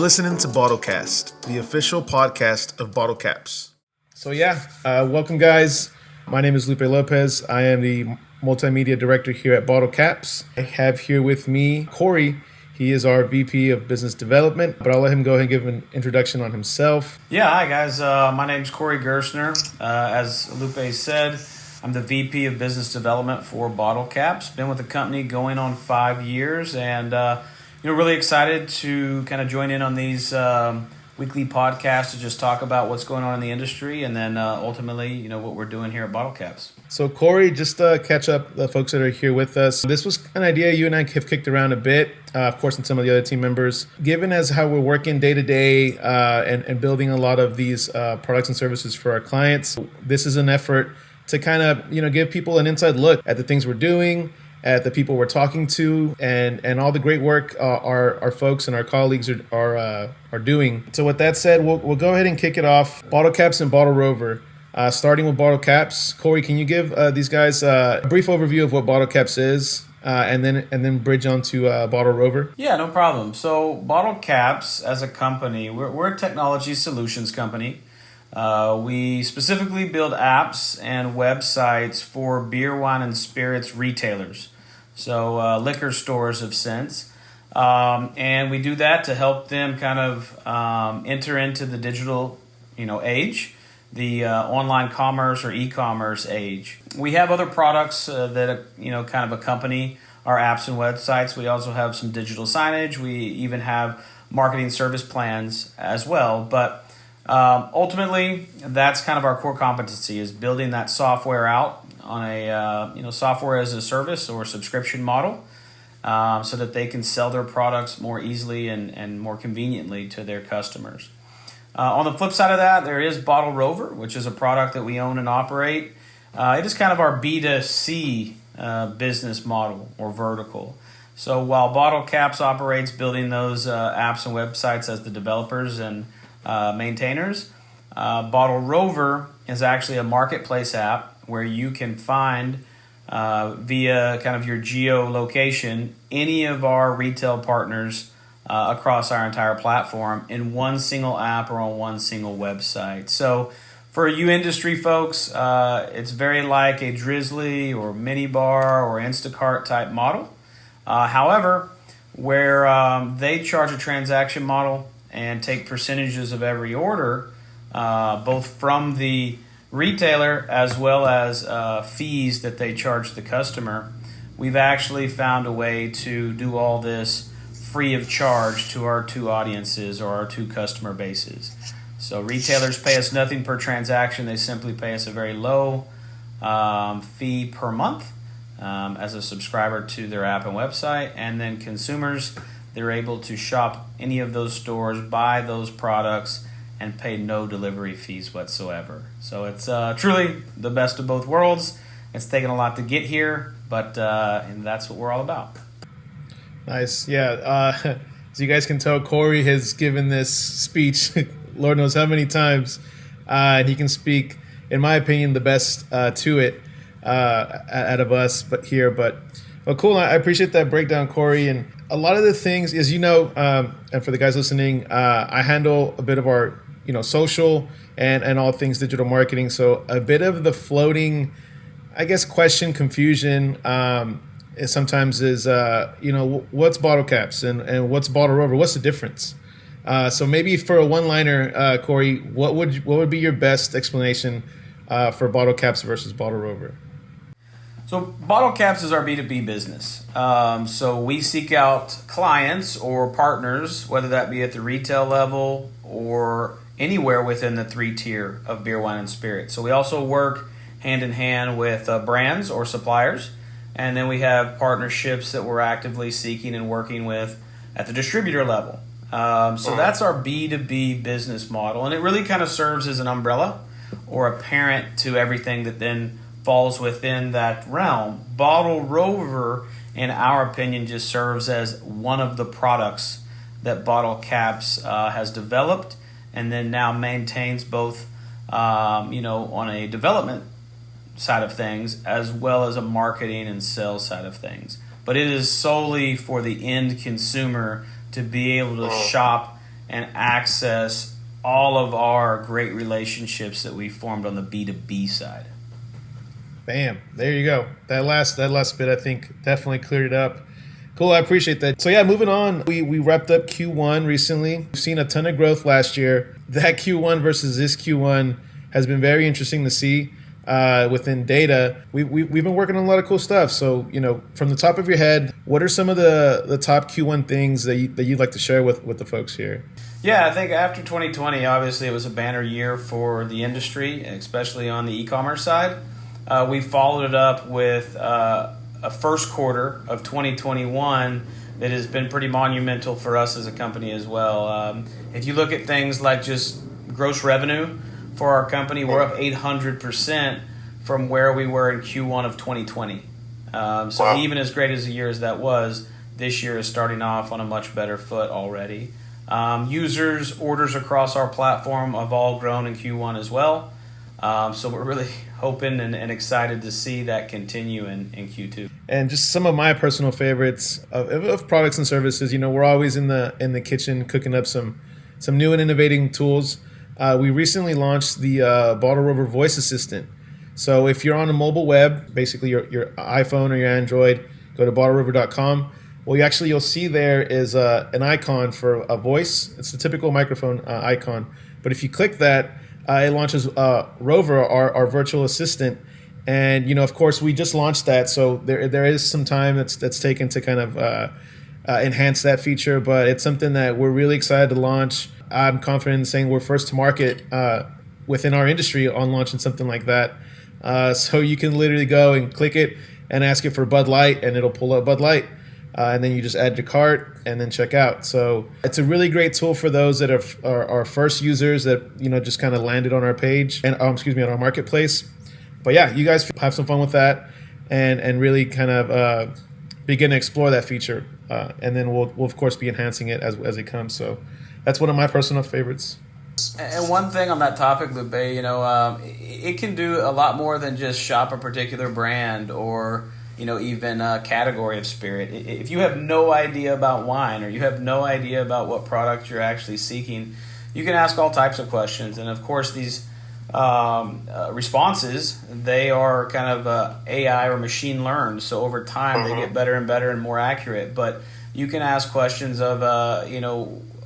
listening to BottleCAST, the official podcast of BottleCapps. So welcome guys. My name is Lupe Lopez. I am the multimedia director here at BottleCapps. I have here with me Corey. He is our VP of Business Development, but I'll let him go ahead and give an introduction on himself. Yeah, hi guys. My name's Corey Gerstner. As Lupe said, I'm the VP of Business Development for BottleCapps. Been with the company going on 5 years, and really excited to kind of join in on these weekly podcasts to just talk about what's going on in the industry, and then ultimately, what we're doing here at BottleCapps. So Corey, just to catch up the folks that are here with us, this was an idea you and I have kicked around a bit, of course, and some of the other team members. Given as how we're working day to day and building a lot of these products and services for our clients, this is an effort to kind of give people an inside look at the things we're doing, at the people we're talking to, and all the great work our folks and our colleagues are doing. So with that said, we'll go ahead and kick it off. BottleCapps and BottleRover. Starting with BottleCapps, Corey, can you give these guys a brief overview of what BottleCapps is, and then bridge on to BottleRover? Yeah, no problem. So BottleCapps as a company, we're a technology solutions company. We specifically build apps and websites for beer, wine, and spirits retailers. So liquor stores of sense. And we do that to help them kind of enter into the digital, age, the online commerce or e-commerce age. We have other products that, kind of accompany our apps and websites. We also have some digital signage. We even have marketing service plans as well. But ultimately, that's kind of our core competency, is building that software out on a software as a service or subscription model, so that they can sell their products more easily and more conveniently to their customers. On the flip side of that, there is BottleRover, which is a product that we own and operate. It is kind of our B2C business model or vertical. So while BottleCapps operates building those apps and websites as the developers and maintainers, BottleRover is actually a marketplace app where you can find via kind of your geolocation any of our retail partners across our entire platform in one single app or on one single website. So for you industry folks, it's very like a Drizly or Minibar or Instacart type model. However, where they charge a transaction model and take percentages of every order, both from the retailer as well as fees that they charge the customer, we've actually found a way to do all this free of charge to our two audiences or our two customer bases. So retailers pay us nothing per transaction. They simply pay us a very low fee per month as a subscriber to their app and website. And then consumers, they're able to shop any of those stores, buy those products, and pay no delivery fees whatsoever. So it's truly the best of both worlds. It's taken a lot to get here, but and that's what we're all about. Nice. Yeah. As you guys can tell, Corey has given this speech Lord knows how many times, and he can speak, in my opinion, the best to it out of us but cool. I appreciate that breakdown, Corey. And a lot of the things, as you know, and for the guys listening, I handle a bit of our social and all things digital marketing. So a bit of the floating, I guess, confusion is sometimes what's BottleCapps and what's BottleRover? What's the difference? So maybe for a one-liner, Corey, what would be your best explanation for BottleCapps versus BottleRover? So BottleCapps is our B2B business. So we seek out clients or partners, whether that be at the retail level or anywhere within the 3-tier of beer, wine, and spirits. So we also work hand in hand with brands or suppliers. And then we have partnerships that we're actively seeking and working with at the distributor level. So that's our B2B business model. And it really kind of serves as an umbrella or a parent to everything that then falls within that realm. BottleRover, in our opinion, just serves as one of the products that BottleCapps has developed and then now maintains both, on a development side of things as well as a marketing and sales side of things. But it is solely for the end consumer to be able to shop and access all of our great relationships that we formed on the B2B side. Bam. There you go. That last bit, I think, definitely cleared it up. Cool. I appreciate that. So, yeah, moving on. We wrapped up Q1 recently. We've seen a ton of growth last year. That Q1 versus this Q1 has been very interesting to see within data. We've been working on a lot of cool stuff. So, from the top of your head, what are some of the top Q1 things that you'd like to share with the folks here? Yeah, I think after 2020, obviously it was a banner year for the industry, especially on the e-commerce side. We followed it up with a first quarter of 2021 that has been pretty monumental for us as a company as well. If you look at things like just gross revenue for our company, we're up 800% from where we were in Q1 of 2020. So even as great as a year as that was, this year is starting off on a much better foot already. Orders across our platform have all grown in Q1 as well. So we're really hoping and excited to see that continue in Q2. And just some of my personal favorites of products and services. We're always in the kitchen cooking up some new and innovating tools. We recently launched the BottleRover voice assistant. So if you're on a mobile web, basically your iPhone or your Android, go to BottleRover.com. Well, you'll see there is an icon for a voice. It's the typical microphone icon. But if you click that, it launches Rover, our virtual assistant. And, of course, we just launched that. So there is some time that's taken to kind of enhance that feature. But it's something that we're really excited to launch. I'm confident in saying we're first to market within our industry on launching something like that. So you can literally go and click it and ask it for Bud Light, and it'll pull up Bud Light. And then you just add your cart and then check out. So it's a really great tool for those that are first users that just kind of landed on our page and on our marketplace. But yeah, you guys have some fun with that and really kind of begin to explore that feature. And then we'll of course be enhancing it as it comes. So that's one of my personal favorites. And one thing on that topic, Lube, it can do a lot more than just shop a particular brand or even a category of spirit. If you have no idea about wine or you have no idea about what product you're actually seeking, you can ask all types of questions. And of course, these responses, they are kind of AI or machine learned. So over time, they get better and better and more accurate. But you can ask questions of,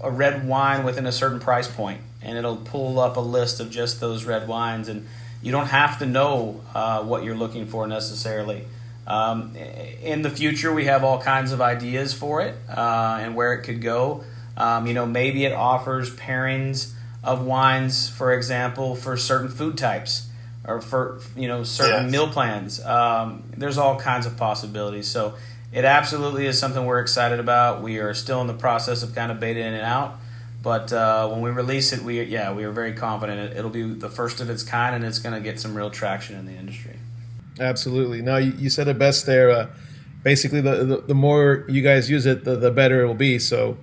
a red wine within a certain price point, and it'll pull up a list of just those red wines. And you don't have to know what you're looking for necessarily. In the future, we have all kinds of ideas for it and where it could go. Maybe it offers pairings of wines, for example, for certain food types or for certain meal plans. There's all kinds of possibilities. So it absolutely is something we're excited about. We are still in the process of kind of beta in and out. But when we release it, we are very confident it'll be the first of its kind, and it's going to get some real traction in the industry. Absolutely. No, you said it best there. Basically, the more you guys use it, the better it will be. So,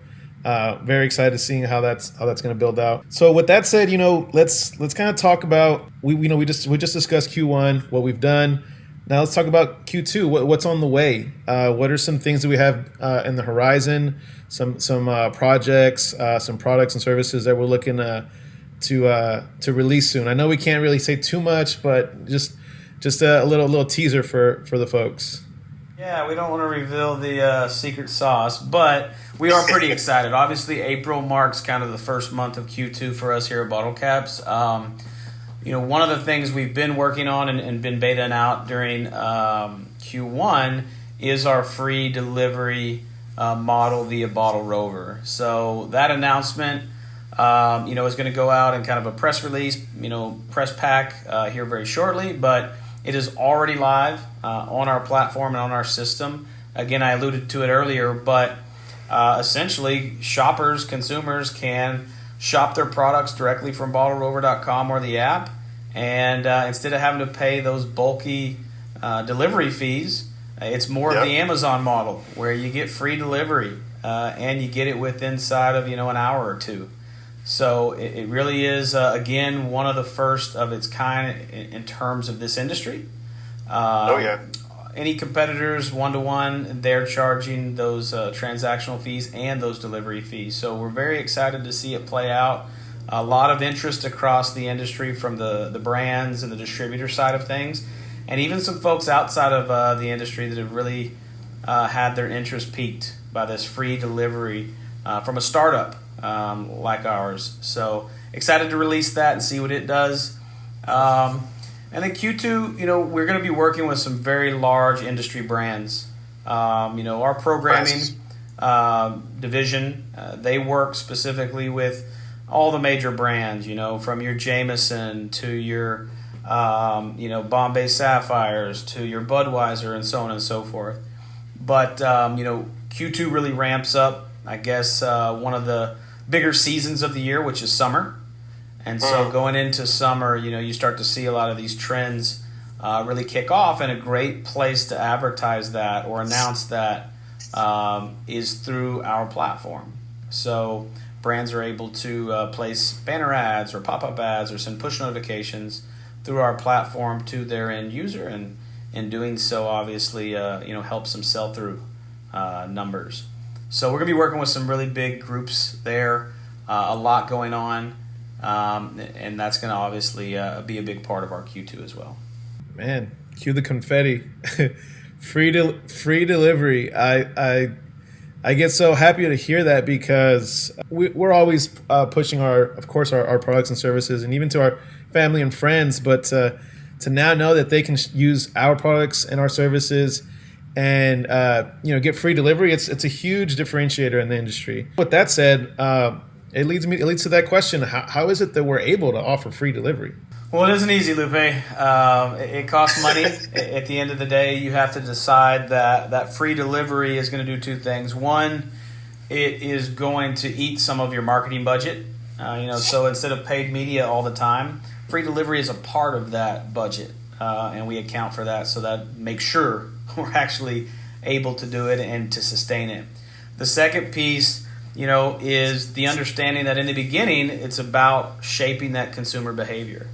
very excited to seeing how that's going to build out. So, with that said, let's kind of talk about we just discussed Q1, what we've done. Now let's talk about Q2. What's on the way? What are some things that we have in the horizon? Some projects, some products and services that we're looking to release soon. I know we can't really say too much, but just a little teaser for the folks. Yeah, we don't want to reveal the secret sauce, but we are pretty excited. Obviously, April marks kind of the first month of Q2 for us here at BottleCAPS. One of the things we've been working on and been betaing out during Q1 is our free delivery model via BottleRover. So that announcement, is going to go out in kind of a press release, press pack here very shortly, but it is already live on our platform and on our system. Again, I alluded to it earlier, but essentially shoppers, consumers can shop their products directly from BottleRover.com or the app, and instead of having to pay those bulky delivery fees, it's more of the Amazon model where you get free delivery and you get it within inside of an hour or two. So it really is, again, one of the first of its kind in terms of this industry. any competitors one-to-one, they're charging those transactional fees and those delivery fees. So we're very excited to see it play out. A lot of interest across the industry from the brands and the distributor side of things, and even some folks outside of the industry that have really had their interest piqued by this free delivery from a startup like ours. So excited to release that and see what it does. And then Q2, we're going to be working with some very large industry brands. Our programming division, they work specifically with all the major brands, from your Jameson to your, Bombay Sapphires to your Budweiser and so on and so forth. But, Q2 really ramps up, I guess, one of the bigger seasons of the year, which is summer. And so going into summer, you start to see a lot of these trends really kick off, and a great place to advertise that or announce that is through our platform. So brands are able to place banner ads or pop-up ads or send push notifications through our platform to their end user, and in doing so, obviously, helps them sell through numbers. So we're going to be working with some really big groups there, a lot going on. And that's going to obviously be a big part of our Q2 as well. Man, cue the confetti. free delivery. I get so happy to hear that, because we're always pushing our products and services, and even to our family and friends. But to now know that they can use our products and our services and get free delivery, it's a huge differentiator in the industry. With that said, it leads to that question: how is it that we're able to offer free delivery? Well, it isn't easy, Lupe. It costs money. At the end of the day, you have to decide that free delivery is going to do two things. One, it is going to eat some of your marketing budget. So instead of paid media all the time, free delivery is a part of that budget, and we account for that, so that makes sure we're actually able to do it and to sustain it. The second piece, is the understanding that in the beginning, it's about shaping that consumer behavior.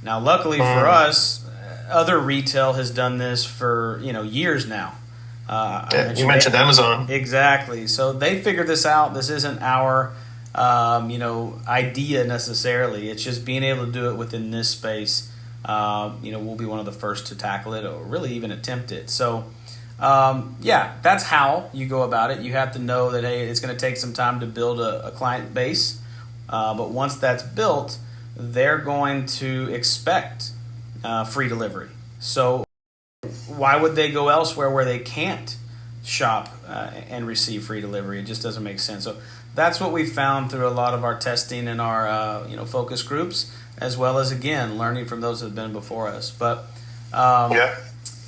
Now, luckily for us, other retail has done this for, years now. You mentioned Amazon. Exactly. So they figured this out. This isn't our, idea necessarily. It's just being able to do it within this space. We'll be one of the first to tackle it, or really even attempt it. So, that's how you go about it. You have to know that, hey, it's going to take some time to build a client base. But once that's built, they're going to expect free delivery. So why would they go elsewhere where they can't shop and receive free delivery? It just doesn't make sense. So that's what we found through a lot of our testing and our focus groups, as well as, again, learning from those that have been before us. But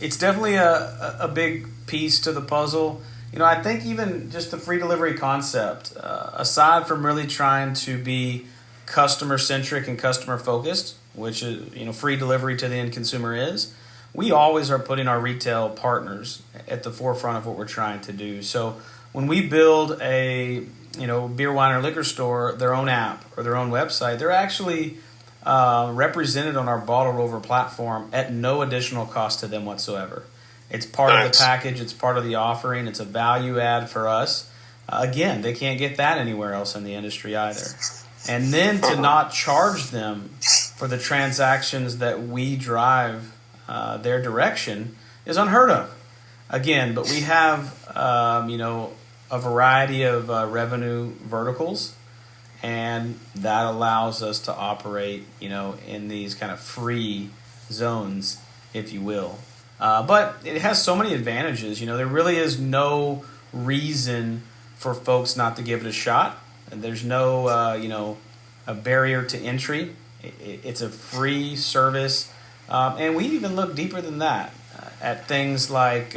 it's definitely a big piece to the puzzle. I think even just the free delivery concept, aside from really trying to be customer centric and customer focused, which is free delivery to the end consumer is, we always are putting our retail partners at the forefront of what we're trying to do. So when we build a beer, wine, or liquor store, their own app or their own website, they're actually represented on our BottleRover platform at no additional cost to them whatsoever. It's part of the package. It's part of the offering. It's a value add for us. Again, they can't get that anywhere else in the industry either. And then to not charge them for the transactions that we drive their direction is unheard of. Again, but we have a variety of revenue verticals, and that allows us to operate in these kind of free zones, if you will. But it has so many advantages. There really is no reason for folks not to give it a shot. And there's no a barrier to entry. It's a free service, and we even look deeper than that at things like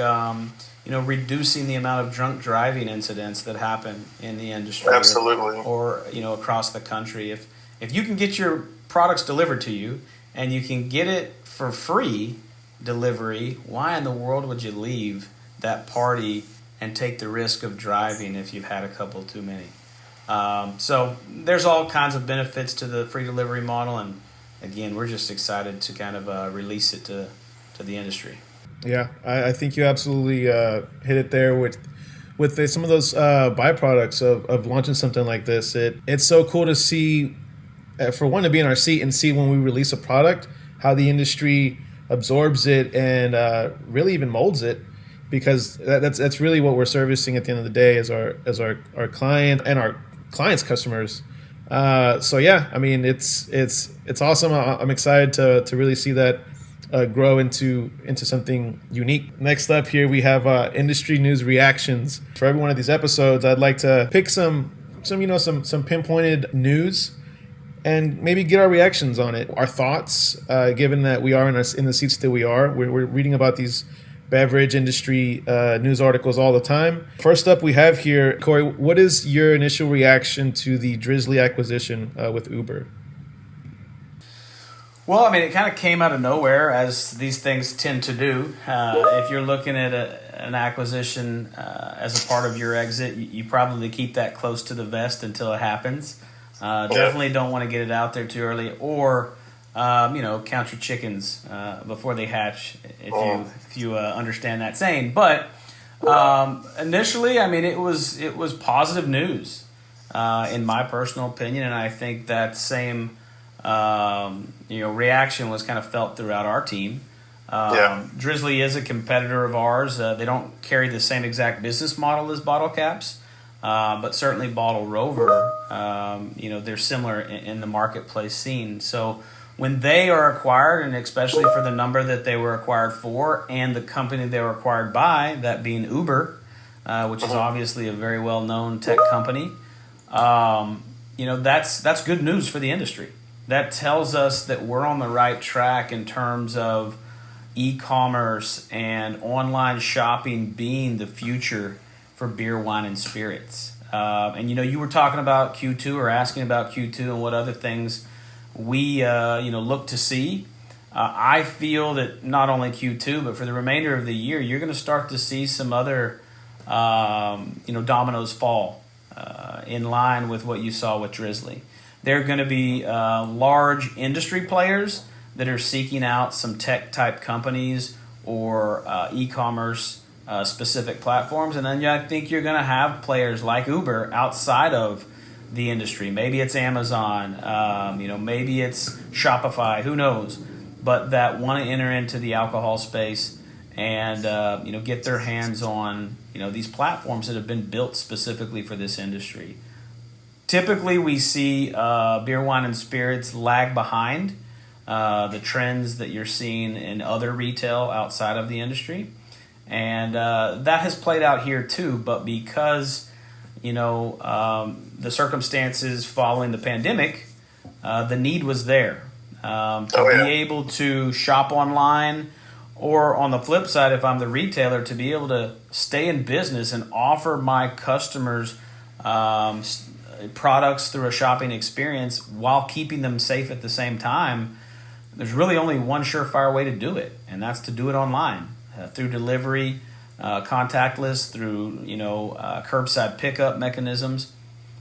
reducing the amount of drunk driving incidents that happen in the industry. Absolutely. Or across the country. If you can get your products delivered to you and you can get it for free delivery, why in the world would you leave that party and take the risk of driving if you've had a couple too many? So there's all kinds of benefits to the free delivery model, and again, we're just excited to kind of release it to the industry. Yeah, I think you absolutely hit it there with some of those byproducts of launching something like this. It's so cool to see, for one, to be in our seat and see when we release a product, how the industry absorbs it and really even molds it, because that's really what we're servicing at the end of the day as our client and our clients' customers. So yeah, I mean it's awesome. I'm excited to really see that grow into something unique. Next up here we have industry news reactions. For every one of these episodes, I'd like to pick some pinpointed news and maybe get our reactions on it, our thoughts, given that we are in the seats that we are. We're reading about these beverage industry news articles all the time. First up we have here, Corey, what is your initial reaction to the Drizly acquisition with Uber? Well, I mean, it kind of came out of nowhere, as these things tend to do. If you're looking at an acquisition as a part of your exit, you probably keep that close to the vest until it happens. Definitely don't want to get it out there too early, or count your chickens before they hatch, if you understand that saying. But initially, I mean, it was positive news in my personal opinion, and I think that same reaction was kind of felt throughout our team. Drizly is a competitor of ours. They don't carry the same exact business model as BottleCAPS, but certainly BottleRover. They're similar in the marketplace scene. So when they are acquired, and especially for the number that they were acquired for, and the company they were acquired by, that being Uber, which is obviously a very well-known tech company, that's good news for the industry. That tells us that we're on the right track in terms of e-commerce and online shopping being the future for beer, wine, and spirits. And you were talking about Q2, or asking about Q2 and what other things we look to see. I feel that not only Q2, but for the remainder of the year, you're going to start to see some other dominoes fall in line with what you saw with Drizly. There are going to be large industry players that are seeking out some tech-type companies or e-commerce specific platforms. And then I think you're going to have players like Uber outside of the industry. Maybe it's Amazon, maybe it's Shopify, who knows, but that want to enter into the alcohol space and get their hands on these platforms that have been built specifically for this industry. Typically, we see beer, wine, and spirits lag behind the trends that you're seeing in other retail outside of the industry. And that has played out here too, but because the circumstances following the pandemic, the need was there to be able to shop online, or on the flip side, if I'm the retailer, to be able to stay in business and offer my customers products through a shopping experience while keeping them safe at the same time. There's really only one surefire way to do it, and that's to do it online through delivery, contactless, through curbside pickup mechanisms,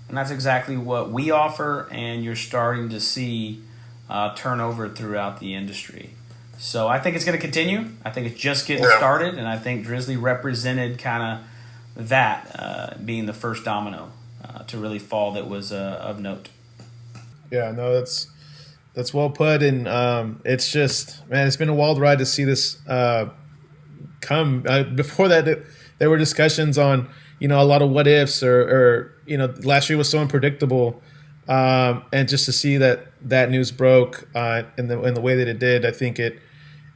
and that's exactly what we offer. And you're starting to see turnover throughout the industry. So I think it's going to continue. I think it's just getting started, and I think Drizly represented kind of that being the first domino to really fall that was of note. Yeah, no, that's well put, and it's just, man, it's been a wild ride to see this come. Before that, there were discussions on a lot of what ifs, or last year was so unpredictable, and just to see that news broke in the way that it did, I think it,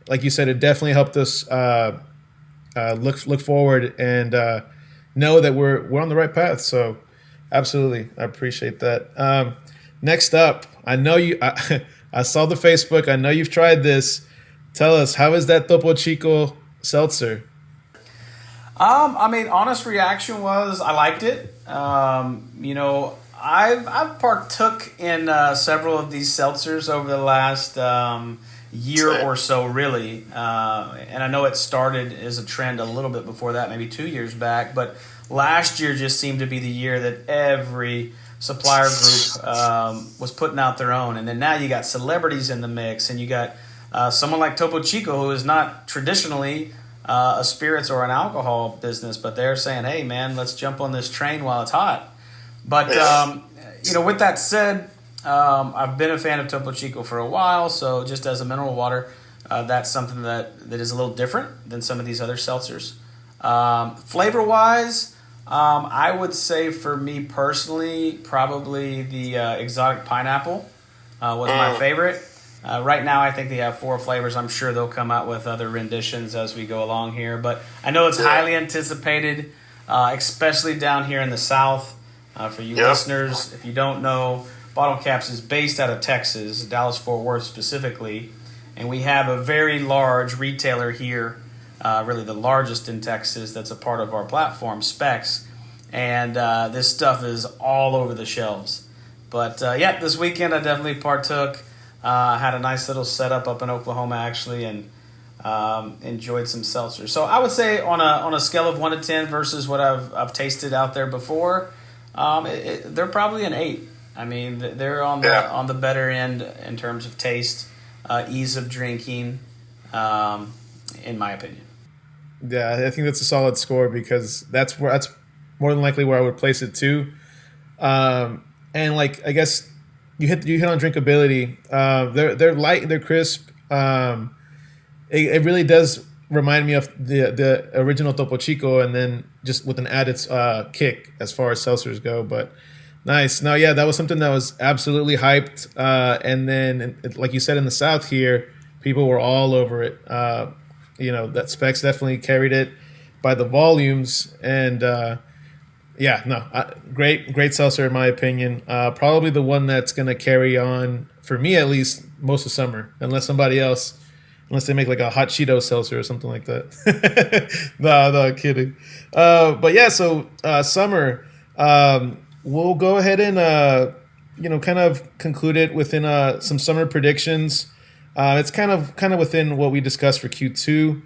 like you said, it definitely helped us look forward and know that we're on the right path. So absolutely, I appreciate that. Next up, I know I saw the Facebook. I know you've tried this. Tell us, how is that Topo Chico Seltzer? Honest reaction was I liked it. I've partook in several of these seltzers over the last year or so, really. And I know it started as a trend a little bit before that, maybe 2 years back. But last year just seemed to be the year that every supplier group was putting out their own. And then now you got celebrities in the mix, and you got someone like Topo Chico, who is not traditionally a spirits or an alcohol business, but they're saying, hey, man, let's jump on this train while it's hot. But, with that said, I've been a fan of Topo Chico for a while, so just as a mineral water, that's something that is a little different than some of these other seltzers. Flavor-wise, I would say for me personally, probably the exotic pineapple was my favorite. Right now, I think they have 4 flavors. I'm sure they'll come out with other renditions as we go along here. But I know it's highly anticipated, especially down here in the South. For you listeners, if you don't know, BottleCAST is based out of Texas, Dallas-Fort Worth specifically. And we have a very large retailer here, really the largest in Texas that's a part of our platform, Specs. And this stuff is all over the shelves. But this weekend I definitely partook. Had a nice little setup up in Oklahoma actually, and enjoyed some seltzer. So I would say on a scale of 1 to 10 versus what I've tasted out there before, they're probably an 8. I mean, they're on the better end in terms of taste, ease of drinking, in my opinion. Yeah, I think that's a solid score because that's more than likely where I would place it too. And like I guess you hit on drinkability. They're light, they're crisp. It really does remind me of the original Topo Chico, and then just with an added kick as far as seltzers go. But nice. Now, that was something that was absolutely hyped. And then, like you said, in the South here, people were all over it. That Specs definitely carried it by the volumes. And great seltzer in my opinion. Probably the one that's going to carry on, for me at least, most of summer, unless they make like a hot Cheeto seltzer or something like that. No, kidding. So summer, we'll go ahead and, kind of conclude it within some summer predictions. It's kind of within what we discussed for Q2.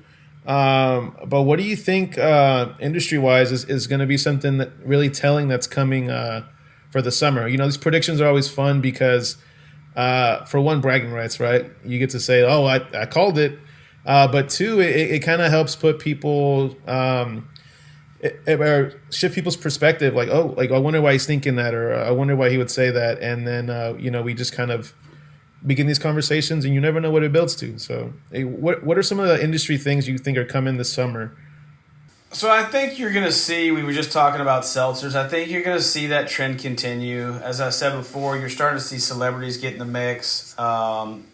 But what do you think industry-wise is going to be something that really telling that's coming for the summer? These predictions are always fun because, for one, bragging rights, right? You get to say, oh, I called it. But two, it kind of helps put people, or shift people's perspective. Like, oh, like I wonder why he's thinking that, or I wonder why he would say that. And then, we just kind of begin these conversations, and you never know what it builds to. So, what are some of the industry things you think are coming this summer? So I think you're going to see, we were just talking about seltzers, I think you're going to see that trend continue. As I said before, you're starting to see celebrities get in the mix, and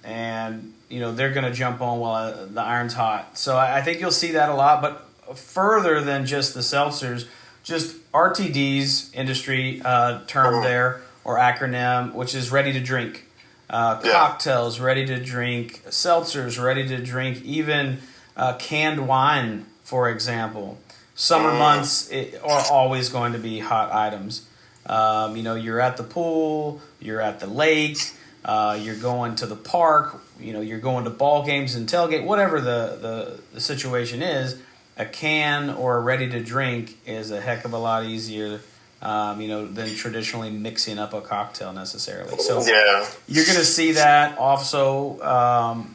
they're going to jump on while the iron's hot. So I think you'll see that a lot, but further than just the seltzers, just RTDs, industry term there, or acronym, which is ready to drink. Cocktails, ready to drink, seltzers, ready to drink, even canned wine, for example. Summer months are always going to be hot items. You're at the pool, you're at the lake, you're going to the park, you're going to ball games and tailgate, whatever the situation is, a can or a ready to drink is a heck of a lot easier than traditionally mixing up a cocktail necessarily. So you're going to see that also,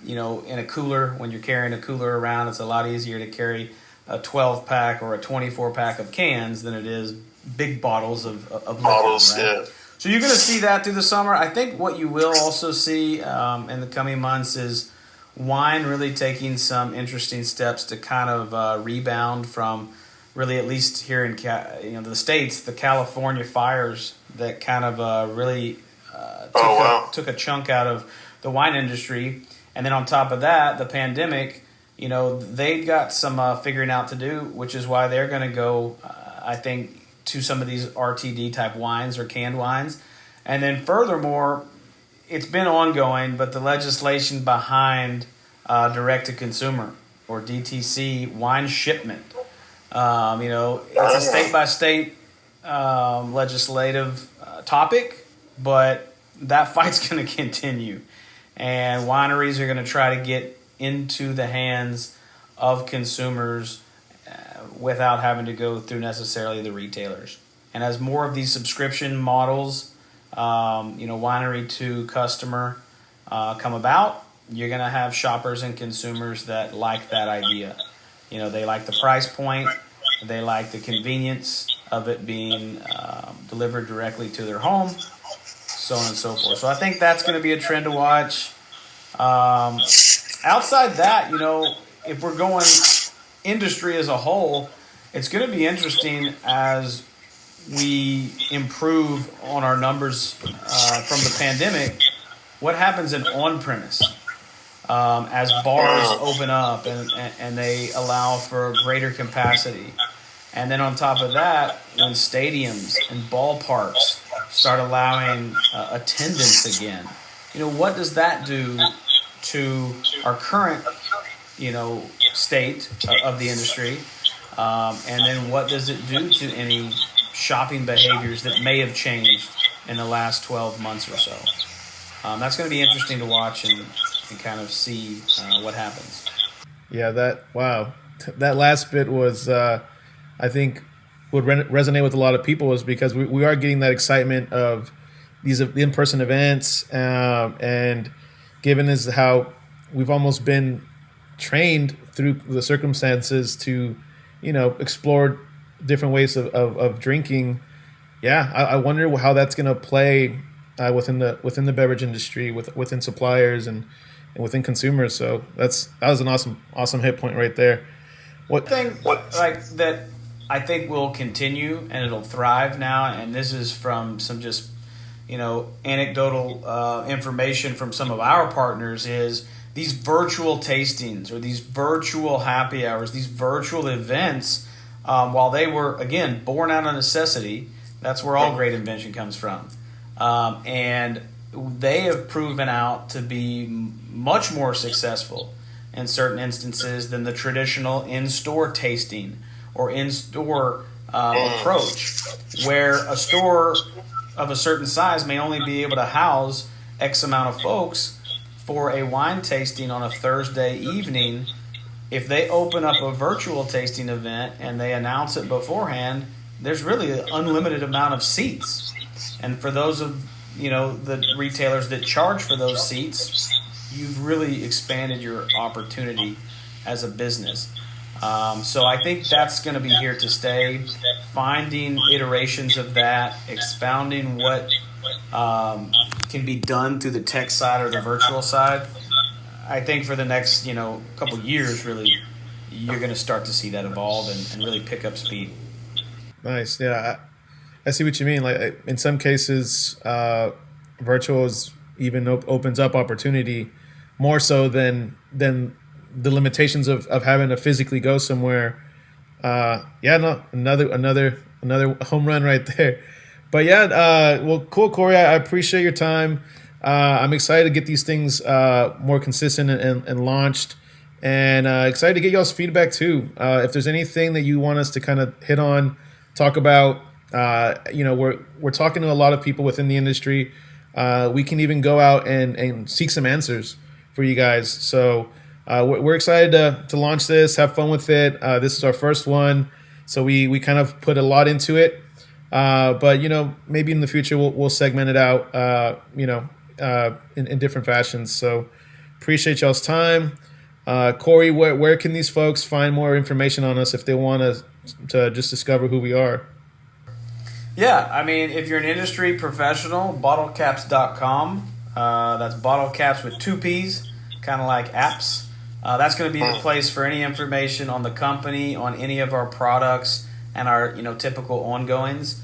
in a cooler. When you're carrying a cooler around, it's a lot easier to carry a 12-pack or a 24-pack of cans than it is big bottles of bottles, liquid, right? So you're going to see that through the summer. I think what you will also see in the coming months is wine really taking some interesting steps to kind of rebound from, really, at least here in the States, the California fires that kind of really took a chunk out of the wine industry. And then on top of that, the pandemic, they got some figuring out to do, which is why they're going to go, I think, to some of these RTD type wines or canned wines. And then furthermore, it's been ongoing, but the legislation behind direct to consumer or DTC wine shipment, it's a state by state legislative topic, but that fight's going to continue, and wineries are going to try to get into the hands of consumers without having to go through necessarily the retailers. And as more of these subscription models, winery to customer come about, you're going to have shoppers and consumers that like that idea. They like the price point, they like the convenience of it being delivered directly to their home, so on and so forth. So I think that's going to be a trend to watch. Outside that, if we're going industry as a whole, it's going to be interesting as we improve on our numbers from the pandemic. What happens in on-premise as bars open up and they allow for greater capacity? And then on top of that, when stadiums and ballparks start allowing attendance again, what does that do to our current, state of the industry? And then what does it do to any shopping behaviors that may have changed in the last 12 months or so? That's going to be interesting to watch and kind of see what happens. Yeah, that last bit was, I think, would resonate with a lot of people, is because we are getting that excitement of these in-person events, and given as how we've almost been trained through the circumstances to, explore different ways of drinking. Yeah, I wonder how that's going to play within the beverage industry, within suppliers and within consumers. So that was an awesome hit point right there. What thing like that I think will continue and it'll thrive now, and this is from some just anecdotal information from some of our partners, is these virtual tastings or these virtual happy hours, these virtual events. While they were, again, born out of necessity, that's where all great invention comes from. And they have proven out to be much more successful in certain instances than the traditional in-store tasting or in-store approach, where a store of a certain size may only be able to house X amount of folks. For a wine tasting on a Thursday evening, if they open up a virtual tasting event and they announce it beforehand, there's really an unlimited amount of seats. And for those of the retailers that charge for those seats, you've really expanded your opportunity as a business. So I think that's going to be here to stay. Finding iterations of that, expounding what can be done through the tech side or the virtual side. I think for the next couple years, really, you're going to start to see that evolve and really pick up speed. Nice. Yeah, I see what you mean. Like in some cases, virtual even opens up opportunity more so than the limitations of having to physically go somewhere. Another home run right there. But yeah, well, cool, Corey. I appreciate your time. I'm excited to get these things more consistent and launched, and excited to get y'all's feedback too. If there's anything that you want us to kind of hit on, talk about, we're talking to a lot of people within the industry. We can even go out and seek some answers for you guys. So we're excited to launch this, have fun with it. This is our first one, so we kind of put a lot into it. But maybe in the future we'll segment it out, in different fashions. So appreciate y'all's time. Corey, where can these folks find more information on us if they want to just discover who we are? Yeah, I mean, if you're an industry professional, BottleCAPS.com. That's BottleCAPS with 2 P's, kind of like apps. That's going to be the place for any information on the company, on any of our products, and our typical ongoings.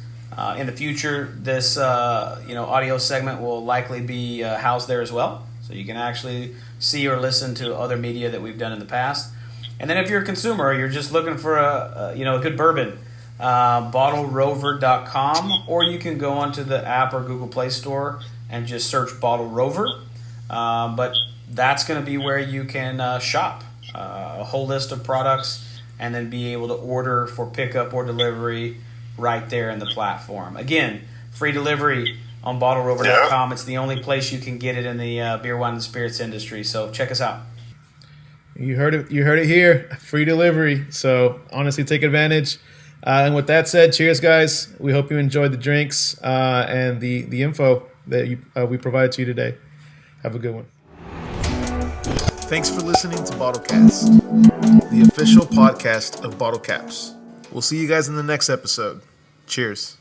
In the future, this audio segment will likely be housed there as well, so you can actually see or listen to other media that we've done in the past. And then if you're a consumer, you're just looking for a good bourbon, BottleRover.com, or you can go onto the app or Google Play Store and just search BottleRover. But that's going to be where you can shop a whole list of products and then be able to order for pickup or delivery right there in the platform. Again, free delivery on BottleRover.com. Yeah. It's the only place you can get it in the beer, wine, and spirits industry. So check us out. You heard it here. Free delivery. So honestly, take advantage. And with that said, cheers, guys. We hope you enjoyed the drinks and the info that we provided to you today. Have a good one. Thanks for listening to BottleCast. the official podcast of BottleCAPS. We'll see you guys in the next episode. Cheers.